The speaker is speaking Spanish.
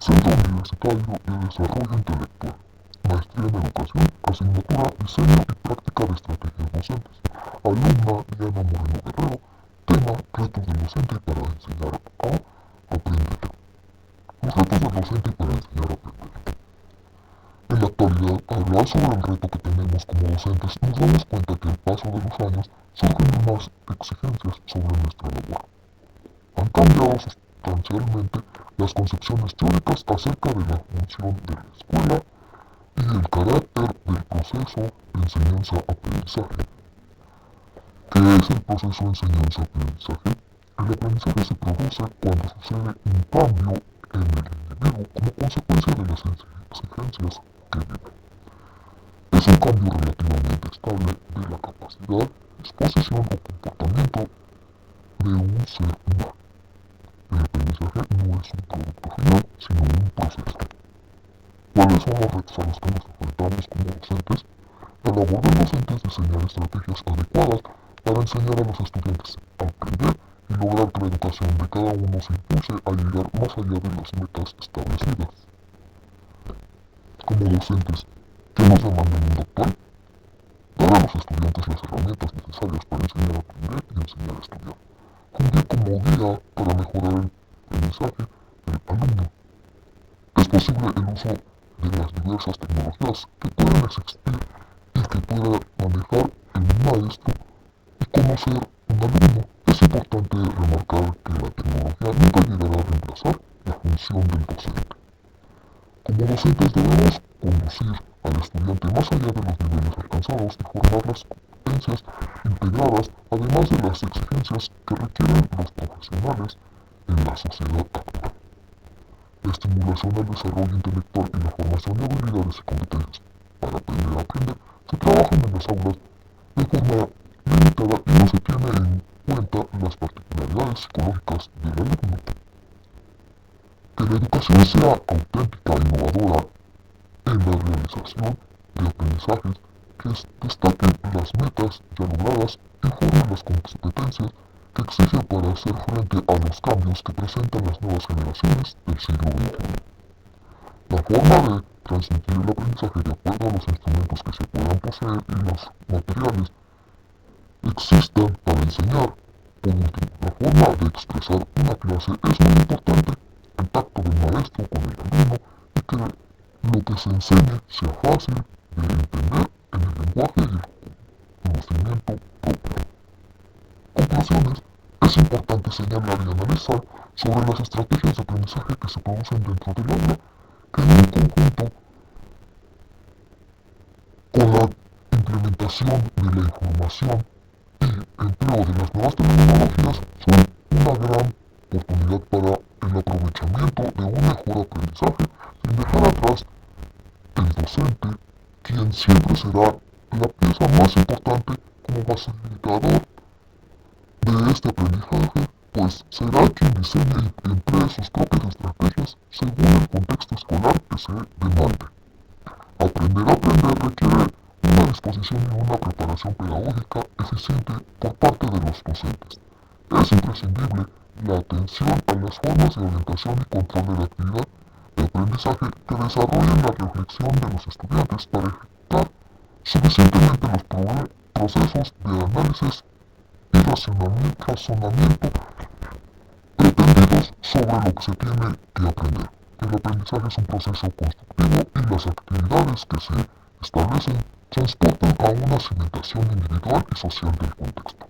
Centro Universitario de Desarrollo Intelectual, Maestría en Educación, Asignatura Diseño y Práctica de Estrategias Docentes. Alumna Diana Moreno Guerrero, tema Retos del docente para enseñar a aprender. Los retos del docente para enseñar a aprender. En la actualidad, al hablar sobre el reto que tenemos como docentes, nos damos cuenta que al paso de los años surgen nuevas exigencias sobre nuestra labor. Han cambiado sustancialmente las concepciones teóricas acerca de la función de la escuela y el carácter del proceso de enseñanza-aprendizaje. ¿Qué es el proceso de enseñanza-aprendizaje? El aprendizaje se produce cuando sucede un cambio en el individuo como consecuencia de las exigencias que vive. Es un cambio relativamente estable de la capacidad, disposición o comportamiento de un ser humano. El aprendizaje no es un producto final, sino un proceso. ¿Cuáles son los retos a los que nos enfrentamos como docentes? La labor del docente es diseñar estrategias adecuadas para enseñar a los estudiantes a aprender y lograr que la educación de cada uno se impulse a llegar más allá de las metas establecidas. Como docentes, ¿qué nos demanda el mundo actual? Dar a los estudiantes las herramientas necesarias para enseñar a aprender y enseñar a estudiar. Fungir como guía para mejorar el aprendizaje del alumno. Es posible el uso de las diversas tecnologías que pueden existir y que pueda manejar el maestro y conocer un alumno. Es importante remarcar que la tecnología nunca llegará a reemplazar la función del docente. Como docentes debemos conducir al estudiante más allá de los niveles alcanzados y formar las competencias integradas, además de las exigencias que requieren los profesionales en la sociedad actual. La estimulación al desarrollo intelectual y la formación de habilidades y competencias para aprender a aprender se trabajan en las aulas de forma limitada y no se tiene en cuenta las particularidades psicológicas del alumno. Que la educación sea auténtica e innovadora en la realización de aprendizajes que destaquen las metas ya logradas y formen las competencias que exige para hacer frente a los cambios que presentan las nuevas generaciones del siglo XXI. La forma de transmitir el aprendizaje de acuerdo a los instrumentos que se puedan poseer y los materiales existan para enseñar. Por último, la forma de expresar una clase es muy importante. El tacto del maestro con el alumno y que lo que se enseñe sea fácil de entender en el lenguaje y el conocimiento propio. Conclusiones. Es importante señalar y analizar sobre las estrategias de aprendizaje que se producen dentro del aula, que en un conjunto con la implementación de la información y empleo de las nuevas tecnologías son una gran oportunidad para el aprovechamiento de un mejor aprendizaje sin dejar atrás el docente, quien siempre será la pieza más importante como facilitador de este aprendizaje, pues será quien diseñe y emplee sus propias estrategias según el contexto escolar que se demande. Aprender a aprender requiere una disposición y una preparación pedagógica eficiente por parte de los docentes. Es imprescindible la atención a las formas de orientación y control de la actividad de aprendizaje que desarrollen la reflexión de los estudiantes para ejecutar suficientemente los procesos de análisis y razonamiento pretendidos sobre lo que se tiene que aprender. El aprendizaje es un proceso constructivo y las actividades que se establecen transportan a una cimentación individual y social del contexto.